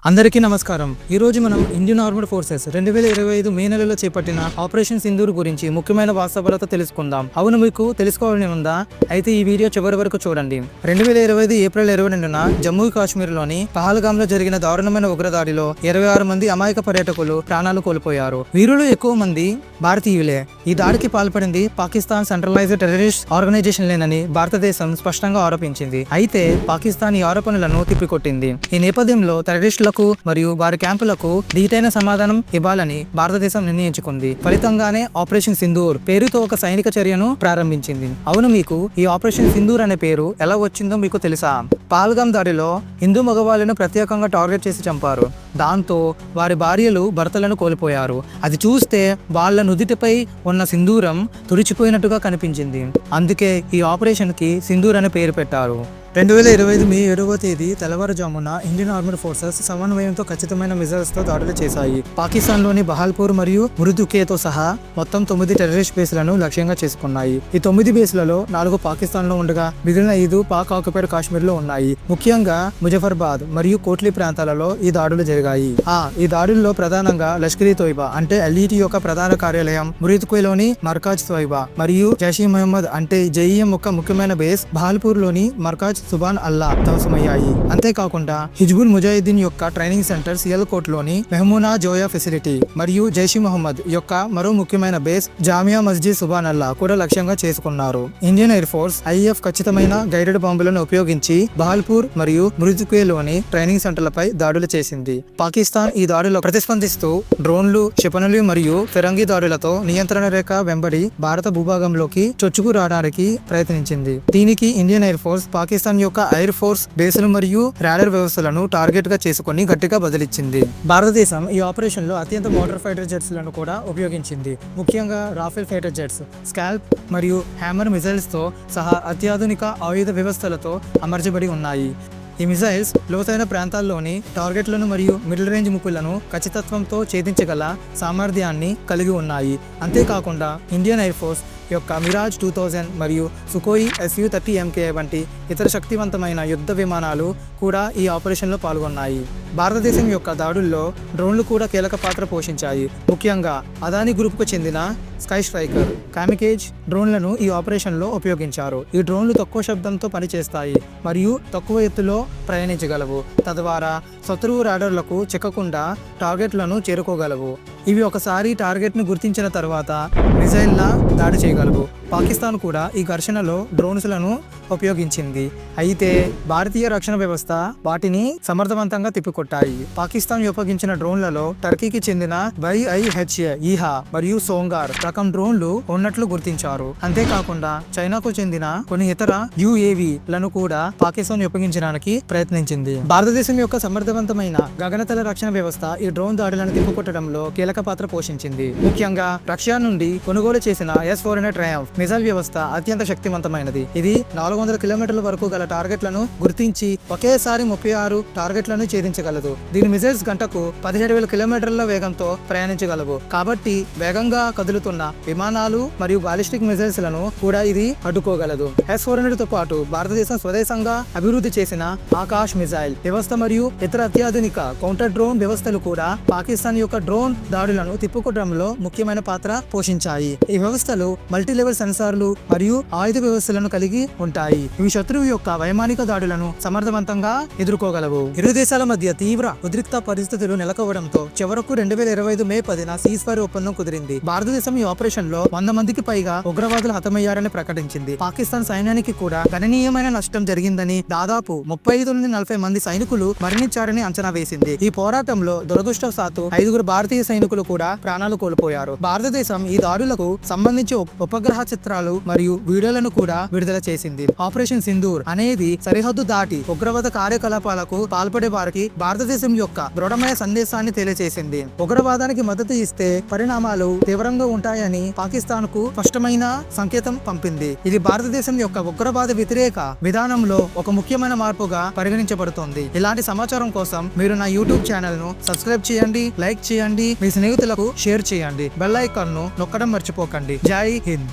అందరికీ నమస్కారం. ఈ రోజు మనం ఇండియన్ ఆర్మ్డ్ ఫోర్సెస్ 2025 మే నెలలో చేపట్టిన ఆపరేషన్ సింధూర్ గురించి ముఖ్యమైన వాస్తవాలతో తెలుసుకుందాం. అవును, మీకు తెలుసుకోవాలని ఉందా? అయితే ఈ వీడియో చివరి వరకు చూడండి. 2025 ఏప్రిల్ 22న జమ్మూ కాశ్మీర్లోని పహల్గామ్ లో జరిగిన దారుణమైన ఉగ్రదాడిలో 26 మంది అమాయక పర్యాటకులు ప్రాణాలు కోల్పోయారు. వీరులు ఎక్కువ మంది భారతీయులే. ఈ దాడికి పాల్పడింది పాకిస్తాన్ సెంట్రలైజ్డ్ టెర్రరిస్ట్ ఆర్గనైజేషన్ లేనని భారతదేశం స్పష్టంగా ఆరోపించింది. అయితే పాకిస్తాన్ ఈ ఆరోపణలను తిప్పికొట్టింది. ఈ నేపథ్యంలో టెర్రరిస్టులకు మరియు వారి క్యాంపులకు ధీటైన సమాధానం ఇవ్వాలని భారతదేశం నిర్ణయించుకుంది. ఫలితంగానే ఆపరేషన్ సింధూర్ పేరుతో ఒక సైనిక చర్యను ప్రారంభించింది. అవును, మీకు ఈ ఆపరేషన్ సింధూర్ అనే పేరు ఎలా వచ్చిందో మీకు తెలుసా? పహల్గామ్ దాడిలో హిందూ మగవాళ్ళను ప్రత్యేకంగా టార్గెట్ చేసి చంపారు. దాంతో వారి భార్యలు భర్తలను కోల్పోయారు. అది చూస్తే వాళ్ళ నుదిటిపై ఉన్న సింధూరం తుడిచిపోయినట్టుగా కనిపించింది. అందుకే ఈ ఆపరేషన్ కి సింధూర్ అనే పేరు పెట్టారు. 2025 మే 7వ తేదీ తెల్లవారుజామున ఇండియన్ ఆర్మ్డ్ ఫోర్సెస్ సమన్వయంతో ఖచ్చితమైన మిజైల్స్ తో దాడులు చేశాయి. పాకిస్తాన్లోని బహాల్పూర్ మరియు మురుదుకేతో సహా మొత్తం 9 టెర్రరిస్ట్ బేస్లను లక్ష్యంగా చేసుకున్నాయి. ఈ 9 బేస్లలో 4 పాకిస్తాన్ లో ఉండగా మిగిలిన 5 పాక్ ఆక్యుపైడ్ కాశ్మీర్ లో ఉన్నాయి. ముఖ్యంగా ముజఫర్బాద్ మరియు కోట్లీ ప్రాంతాలలో ఈ దాడులు జరిగాయి. ఈ దాడుల్లో ప్రధానంగా లష్కర్ ఇ తోయిబా అంటే ఎల్ఈటి యొక్క ప్రధాన కార్యాలయం, మురిద్కేలోని మర్కాజ్ తోయిబా మరియు జైష్ ఇ మొహమ్మద్ అంటే జేఈఎం యొక్క ముఖ్యమైన బేస్ బహాల్పూర్ లోని మర్కాజ్ సుబాన్ అల్లా ధ్వంసమయ్యాయి. అంతేకాకుండా హిజ్బుల్ ముజాహిద్దీన్ యొక్క ట్రైనింగ్ సెంటర్ సియల్కోట్ లోని మెహమూనా జోయా ఫెసిలిటీ మరియు జైష్ ఇ మొహమ్మద్ యొక్క మరో ముఖ్యమైన బేస్ జామియా మస్జిద్ సుబాన్ అల్లా కూడా లక్ష్యంగా చేసుకున్నారు. ఇండియన్ ఎయిర్ ఫోర్స్ ఐఎఫ్ ఖచ్చితమైన గైడెడ్ బాంబులను ఉపయోగించి బహాల్పూర్ మరియు మురిద్కేలోని ట్రైనింగ్ సెంటర్లపై దాడులు చేసింది. పాకిస్తాన్ ఈ దాడిలో ప్రతిస్పందిస్తూ డ్రోన్లు, క్షిపణులు మరియు ఫిరంగి దాడులతో నియంత్రణ రేఖ వెంబడి భారత భూభాగంలోకి చొచ్చుకు రావడానికి ప్రయత్నించింది. దీనికి ఇండియన్ ఎయిర్ ఫోర్స్ పాకిస్తాన్ యొక్క ఎయిర్ ఫోర్స్ బేసులు మరియు రాడర్ వ్యవస్థలను టార్గెట్ గా చేసుకుని గట్టిగా బదిలిచ్చింది. భారతదేశం ఈ ఆపరేషన్ లో అత్యంత మోటార్ ఫైటర్ జెట్స్ లను కూడా ఉపయోగించింది. ముఖ్యంగా రాఫెల్ ఫైటర్ జెట్స్, స్కాల్ప్ మరియు హ్యామర్ మిజైల్స్ తో సహా అత్యాధునిక ఆయుధ వ్యవస్థలతో అమర్చబడి ఉన్నాయి. ఈ మిజైల్స్ లోతైన ప్రాంతాల్లోని టార్గెట్లను మరియు మిడిల్ రేంజ్ ముక్కులను ఖచ్చితత్వంతో ఛేదించగల సామర్థ్యాన్ని కలిగి ఉన్నాయి. అంతేకాకుండా ఇండియన్ ఎయిర్ ఫోర్స్ యొక్క మిరాజ్ 2000 మరియు సుకోయి Su-30MK వంటి ఇతర శక్తివంతమైన యుద్ధ విమానాలు కూడా ఈ ఆపరేషన్లో పాల్గొన్నాయి. భారతదేశం యొక్క దాడుల్లో డ్రోన్లు కూడా కీలక పాత్ర పోషించాయి. ముఖ్యంగా అదానీ గ్రూప్కు చెందిన స్కై స్ట్రైకర్, కామికేజ్ డ్రోన్లను ఈ ఆపరేషన్లో ఉపయోగించారు. ఈ డ్రోన్లు తక్కువ శబ్దంతో పనిచేస్తాయి మరియు తక్కువ ఎత్తులో ప్రయాణించగలవు. తద్వారా శత్రువు రాడర్లకు చిక్కకుండా టార్గెట్లను చేరుకోగలవు. ఇవి ఒకసారి టార్గెట్ను గుర్తించిన తర్వాత మిజైల్లా దాడి చేయగలవు. పాకిస్తాన్ కూడా ఈ ఘర్షణలో డ్రోన్స్లను ఉపయోగించింది. అయితే భారతీయ రక్షణ వ్యవస్థ వాటిని సమర్థవంతంగా తిప్పికొట్టాయి. పాకిస్తాన్ ఉపయోగించిన డ్రోన్లలో టర్కీకి చెందిన YIHA, ఈహా మరియు సోంగార్ రకం డ్రోన్లు ఉన్నట్లు గుర్తించారు. అంతేకాకుండా చైనాకు చెందిన కొన్ని ఇతర UAV లను కూడా పాకిస్తాన్ ఉపయోగించడానికి ప్రయత్నించింది. భారతదేశం యొక్క సమర్థవంతమైన గగనతల రక్షణ వ్యవస్థ ఈ డ్రోన్ దాడులను తిప్పికొట్టడంలో కీలక పాత్ర పోషించింది. ముఖ్యంగా రష్యా నుండి కొనుగోలు చేసిన S-400 ట్రయంఫ్ మిజైల్ వ్యవస్థ అత్యంత శక్తివంతమైనది. ఇది 400 కిలోమీటర్ల వరకు గల టార్గెట్లను గుర్తించి ఒకేసారి 36 టార్గెట్లను ఛేదించగలదు. దీని మిజైల్స్ గంటకు 17,000 కిలోమీటర్ల వేగంతో ప్రయాణించగలవు. కాబట్టి వేగంగా కదులుతున్న విమానాలు మరియు బాలిస్టిక్ మిజైల్స్ లను కూడా ఇది అడ్డుకోగలదు. S-400 తో పాటు భారతదేశం స్వదేశంగా అభివృద్ధి చేసిన ఆకాశ్ మిజైల్ వ్యవస్థ మరియు ఇతర అత్యాధునిక కౌంటర్ డ్రోన్ వ్యవస్థలు కూడా పాకిస్తాన్ యొక్క డ్రోన్ దాడులను తిప్పుకోవడంలో ముఖ్యమైన పాత్ర పోషించాయి. ఈ వ్యవస్థలు మల్టీలెవెల్ సెన్సార్లు మరియు ఆయుధ వ్యవస్థలను కలిగి ఉంటాయి. ఇవి శత్రువు యొక్క వైమానిక దాడులను సమర్థవంతంగా ఎదుర్కోగలవు. ఇరు దేశాల మధ్య తీవ్ర ఉద్రిక్త పరిస్థితులు నెలకొవడంతో చివరకు 2025 మే 10న సీజ్ ఫైర్ ఒప్పందం కుదిరింది. భారతదేశం ఈ ఆపరేషన్ లో 100 మందికి పైగా ఉగ్రవాదులు హతమయ్యారని ప్రకటించింది. పాకిస్తాన్ సైన్యానికి కూడా గణనీయమైన నష్టం జరిగిందని, దాదాపు 35 నుండి 40 మంది సైనికులు మరణించారని అంచనా వేసింది. ఈ పోరాటంలో దురదృష్టవశాత్తు 5 భారతీయ సైనికులు కూడా ప్రాణాలు కోల్పోయారు. భారతదేశం ఈ దాడులకు సంబంధించి ఉపగ్రహ చిత్రాలు మరియు వీడియోలను కూడా విడుదల చేసింది. ఆపరేషన్ సింధూర్ అనేది సరిహద్దు దాటి ఉగ్రవాద కార్యకలాపాలకు పాల్పడే వారికి భారతదేశం యొక్క దృఢమైన సందేశాన్ని తెలియజేసింది. ఉగ్రవాదానికి మద్దతు ఇస్తే పరిణామాలు తీవ్రంగా ఉంటాయని పాకిస్తాన్ కు స్పష్టమైన సంకేతం పంపింది. ఇది భారతదేశం యొక్క ఉగ్రవాద వ్యతిరేక విధానంలో ఒక ముఖ్యమైన మార్పుగా పరిగణించబడుతోంది. ఇలాంటి సమాచారం కోసం మీరు నా యూట్యూబ్ ఛానల్ ను సబ్స్క్రైబ్ చేయండి, లైక్ చేయండి, మీ స్నేహితులకు షేర్ చేయండి, బెల్ ఐకాన్ ను నొక్కడం మర్చిపోకండి. జై హింద్.